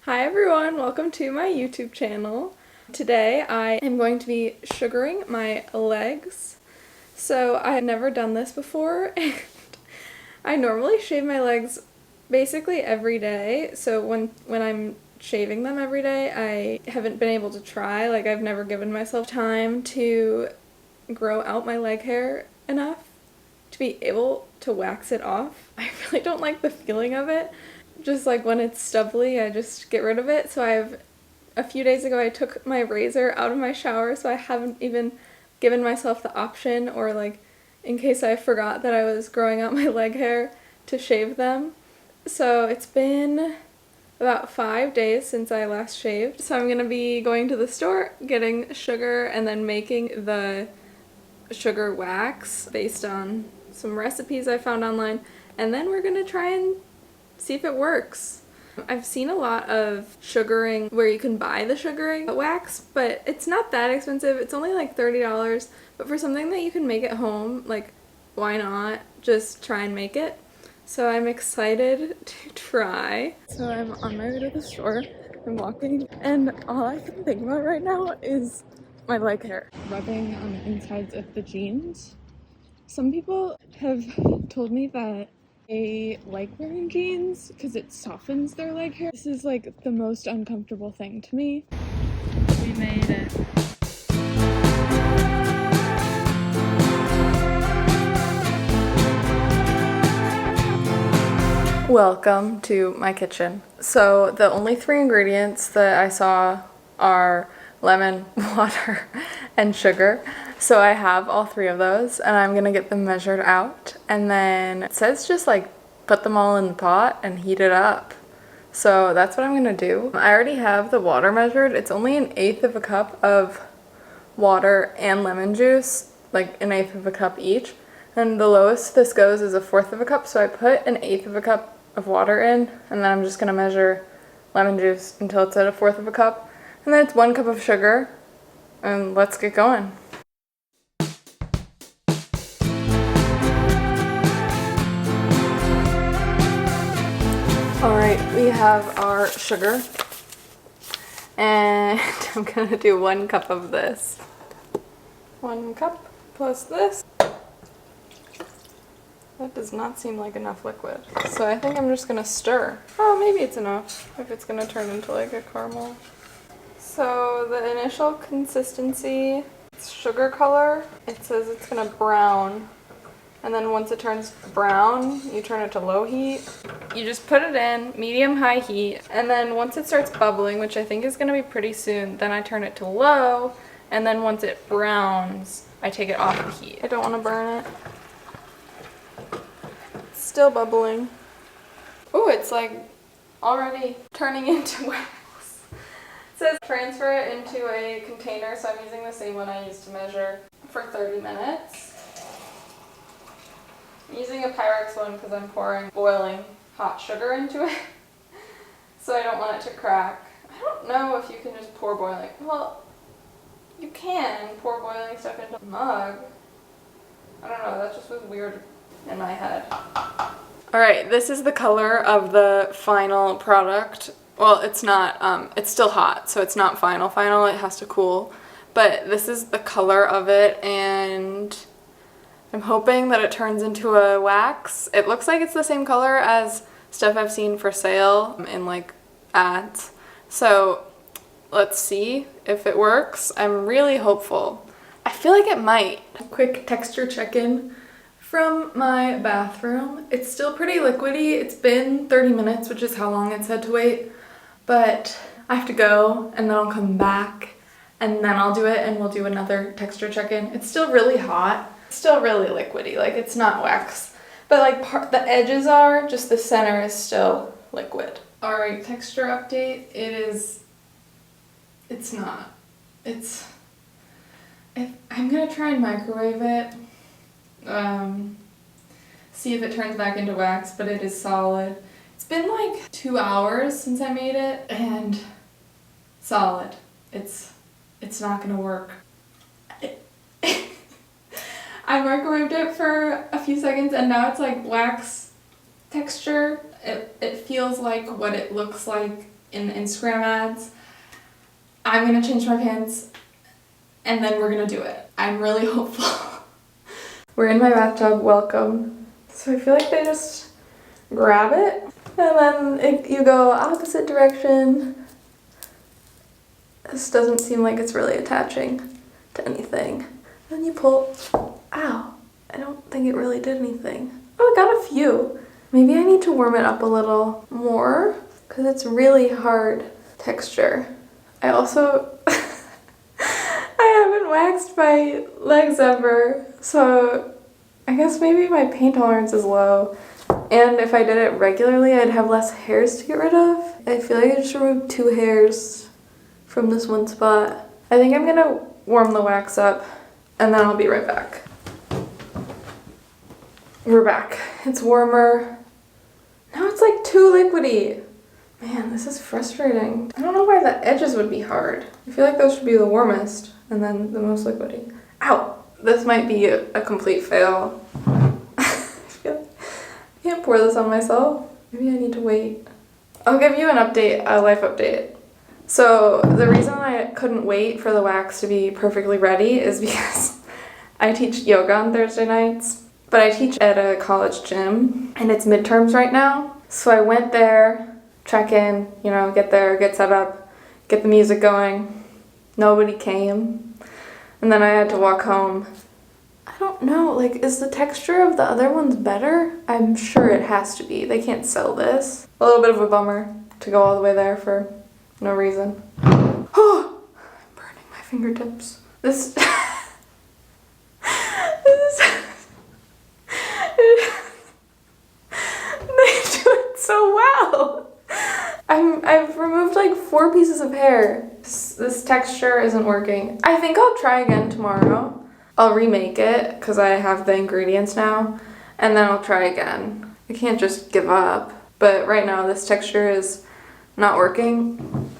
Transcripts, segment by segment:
Hi everyone, welcome to my YouTube channel. Today I am going to be sugaring my legs. So I had never done this before and I normally shave my legs basically every day. So when I'm shaving them every day, I haven't been able to try. Like I've never given myself time to grow out my leg hair enough to be able to wax it off. I really don't like the feeling of it. Just like when it's stubbly, I just get rid of it. So a few days ago I took my razor out of my shower, so I haven't even given myself the option, or like in case I forgot that I was growing out my leg hair, to shave them. So it's been about 5 days since I last shaved. So I'm gonna be going to the store, getting sugar, and then making the sugar wax based on some recipes I found online, and then we're gonna try and see if it works. I've seen a lot of sugaring where you can buy the sugaring wax, but it's not that expensive. It's only like $30, but for something that you can make at home, like why not just try and make it? So I'm excited to try. So I'm on my way to the store. I'm walking and all I can think about right now is my leg hair. Rubbing on the insides of the jeans. Some people have told me that they like wearing jeans because it softens their leg hair. This is like the most uncomfortable thing to me. We made it. Welcome to my kitchen. So the only 3 ingredients that I saw are lemon, water, and sugar. So I have all 3 of those and I'm gonna get them measured out, and then it says just like put them all in the pot and heat it up. So that's what I'm gonna do. I already have the water measured. It's only 1/8 of a cup of water and lemon juice, like 1/8 of a cup each. And the lowest this goes is 1/4 of a cup, so I put 1/8 of a cup of water in, and then I'm just gonna measure lemon juice until it's at 1/4 of a cup. And then it's 1 cup of sugar, and let's get going. Alright, we have our sugar, and I'm gonna do 1 cup of this. 1 cup plus this. That does not seem like enough liquid. So I think I'm just gonna stir. Oh, maybe it's enough if it's gonna turn into like a caramel. So the initial consistency, it's sugar color. It says it's gonna brown. And then once it turns brown, you turn it to low heat. You just put it in medium-high heat. And then once it starts bubbling, which I think is gonna be pretty soon, then I turn it to low. And then once it browns, I take it off the heat. I don't wanna burn it. It's still bubbling. Ooh, it's like already turning into wax. It says transfer it into a container, so I'm using the same one I used to measure, for 30 minutes. I'm using a Pyrex one because I'm pouring boiling hot sugar into it, so I don't want it to crack. I don't know if you can just pour boiling. Well, you can pour boiling stuff into a mug. I don't know, that just was weird in my head. Alright, this is the color of the final product. Well, it's not, it's still hot, so it's not final, it has to cool. But this is the color of it, and I'm hoping that it turns into a wax. It looks like it's the same color as stuff I've seen for sale in like ads. So let's see if it works. I'm really hopeful. I feel like it might. Quick texture check-in from my bathroom. It's still pretty liquidy. It's been 30 minutes, which is how long it said to wait. But I have to go and then I'll come back and then I'll do it and we'll do another texture check-in. It's still really hot. Still really liquidy, like it's not wax, but like the edges are, just the center is still liquid. All right, texture update. I'm gonna try and microwave it, see if it turns back into wax, but it is solid. It's been like 2 hours since I made it, and solid. It's not gonna work. I microwaved it for a few seconds and now it's like wax texture. It feels like what it looks like in the Instagram ads. I'm gonna change my pants and then we're gonna do it. I'm really hopeful. We're in my bathtub, welcome. So I feel like they just grab it and then if you go opposite direction, this doesn't seem like it's really attaching to anything. Then you pull, ow, I don't think it really did anything. Oh, I got a few. Maybe I need to warm it up a little more because it's really hard texture. I also, I haven't waxed my legs ever, so I guess maybe my pain tolerance is low. And if I did it regularly, I'd have less hairs to get rid of. I feel like I just removed 2 hairs from this one spot. I think I'm gonna warm the wax up and then I'll be right back. We're back. It's warmer. Now it's like too liquidy. Man, this is frustrating. I don't know why the edges would be hard. I feel like those should be the warmest and then the most liquidy. Ow! This might be a complete fail. I can't pour this on myself. Maybe I need to wait. I'll give you an update, a life update. So the reason I couldn't wait for the wax to be perfectly ready is because I teach yoga on Thursday nights, but I teach at a college gym and it's midterms right now. So I went there, check in, you know, get there, get set up, get the music going. Nobody came. And then I had to walk home. I don't know, like, is the texture of the other ones better? I'm sure it has to be. They can't sell this. A little bit of a bummer to go all the way there for no reason. Oh, I'm burning my fingertips. This is they do it so well. I've removed like 4 pieces of hair. This texture isn't working. I think I'll try again tomorrow. I'll remake it because I have the ingredients now, and then I'll try again. I can't just give up. But right now this texture is not working.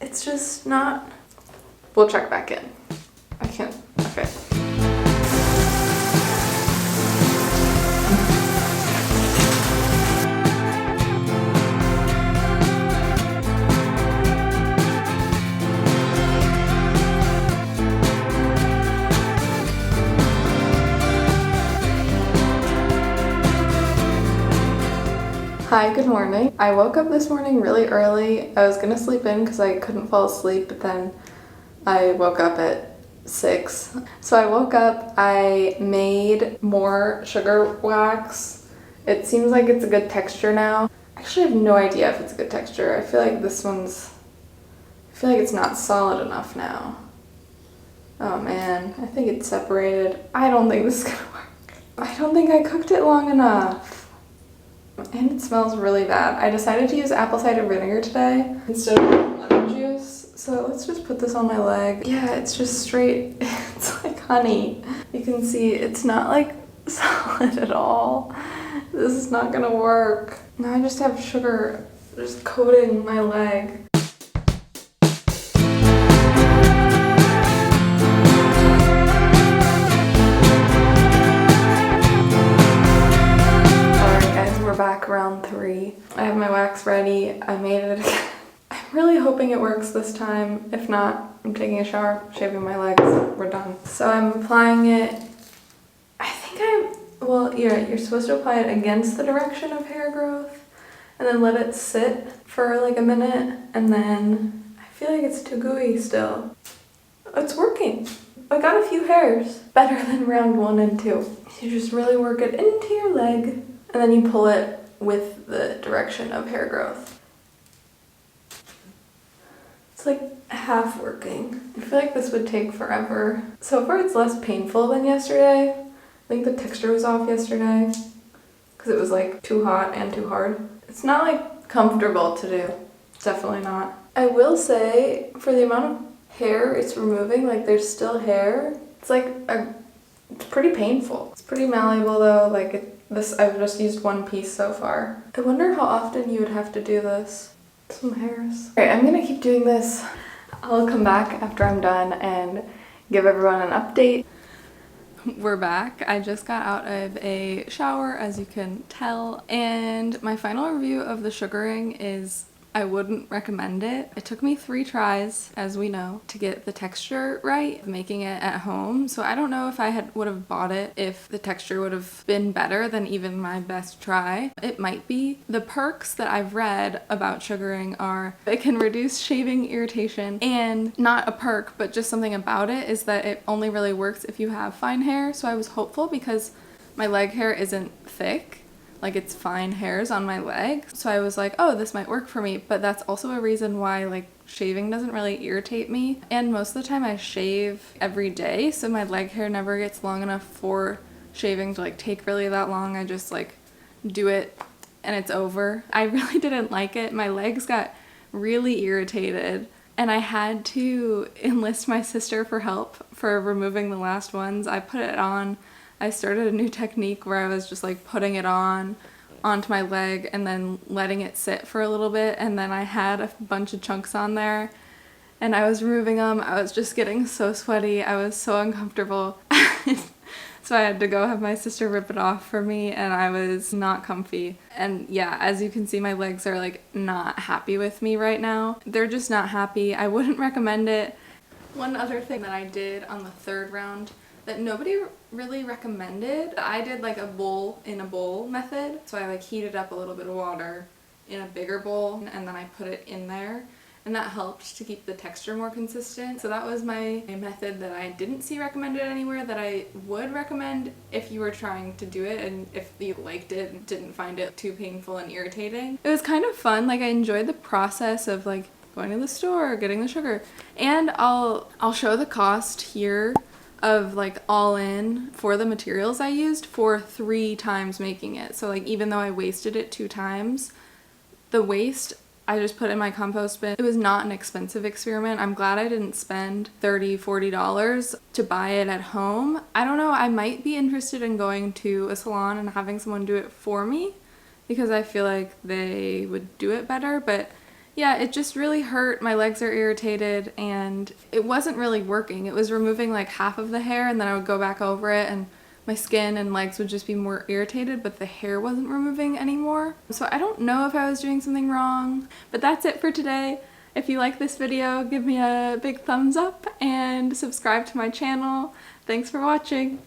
It's just not. We'll check back in. I can't. Okay. Hi, good morning. I woke up this morning really early. I was gonna sleep in because I couldn't fall asleep, but then I woke up at 6. So I woke up, I made more sugar wax. It seems like it's a good texture now. Actually, I have no idea if it's a good texture. I feel like it's not solid enough now. Oh man, I think it's separated. I don't think this is gonna work. I don't think I cooked it long enough. And it smells really bad. I decided to use apple cider vinegar today instead of lemon juice. So let's just put this on my leg. Yeah, it's just straight, it's like honey. You can see it's not like solid at all. This is not gonna work. Now I just have sugar just coating my leg. Back round 3. I have my wax ready. I made it again. I'm really hoping it works this time. If not, I'm taking a shower, shaving my legs. We're done. So I'm applying it. You're supposed to apply it against the direction of hair growth and then let it sit for like a minute, and then I feel like it's too gooey still. It's working. I got a few hairs. Better than round 1 and 2. You just really work it into your leg. And then you pull it with the direction of hair growth. It's like half working. I feel like this would take forever. So far it's less painful than yesterday. I think the texture was off yesterday because it was like too hot and too hard. It's not like comfortable to do. Definitely not. I will say for the amount of hair it's removing, like there's still hair. It's like it's pretty painful. It's pretty malleable though, like I've just used 1 piece so far. I wonder how often you would have to do this. Some hairs. Alright, I'm gonna keep doing this. I'll come back after I'm done and give everyone an update. We're back. I just got out of a shower, as you can tell, and my final review of the sugaring is I wouldn't recommend it. It took me 3 tries, as we know, to get the texture right, making it at home. So I don't know if I would have bought it if the texture would have been better than even my best try. It might be. The perks that I've read about sugaring are it can reduce shaving irritation, and not a perk, but just something about it is that it only really works if you have fine hair. So I was hopeful because my leg hair isn't thick. Like, it's fine hairs on my leg. So I was like, oh, this might work for me. But that's also a reason why, like, shaving doesn't really irritate me. And most of the time I shave every day, so my leg hair never gets long enough for shaving to, like, take really that long. I just, like, do it and it's over. I really didn't like it. My legs got really irritated, and I had to enlist my sister for help for removing the last ones. I put it on. I started a new technique where I was just like putting it onto my leg and then letting it sit for a little bit, and then I had a bunch of chunks on there and I was removing them. I was just getting so sweaty. I was so uncomfortable. So I had to go have my sister rip it off for me, and I was not comfy. And yeah, as you can see, my legs are like not happy with me right now. They're just not happy. I wouldn't recommend it. One other thing that I did on the 3rd round that nobody really recommended, I did like a bowl in a bowl method. So I like heated up a little bit of water in a bigger bowl and then I put it in there, and that helped to keep the texture more consistent. So that was my method that I didn't see recommended anywhere that I would recommend if you were trying to do it and if you liked it and didn't find it too painful and irritating. It was kind of fun. Like, I enjoyed the process of like going to the store, getting the sugar, and I'll show the cost here of like all in for the materials I used for 3 times making it. So like, even though I wasted it 2 times, the waste I just put in my compost bin. It was not an expensive experiment. I'm glad I didn't spend $30, $40 to buy it at home. I don't know, I might be interested in going to a salon and having someone do it for me because I feel like they would do it better, but yeah, it just really hurt. My legs are irritated and it wasn't really working. It was removing like half of the hair, and then I would go back over it and my skin and legs would just be more irritated, but the hair wasn't removing anymore. So I don't know if I was doing something wrong, but that's it for today. If you like this video, give me a big thumbs up and subscribe to my channel. Thanks for watching.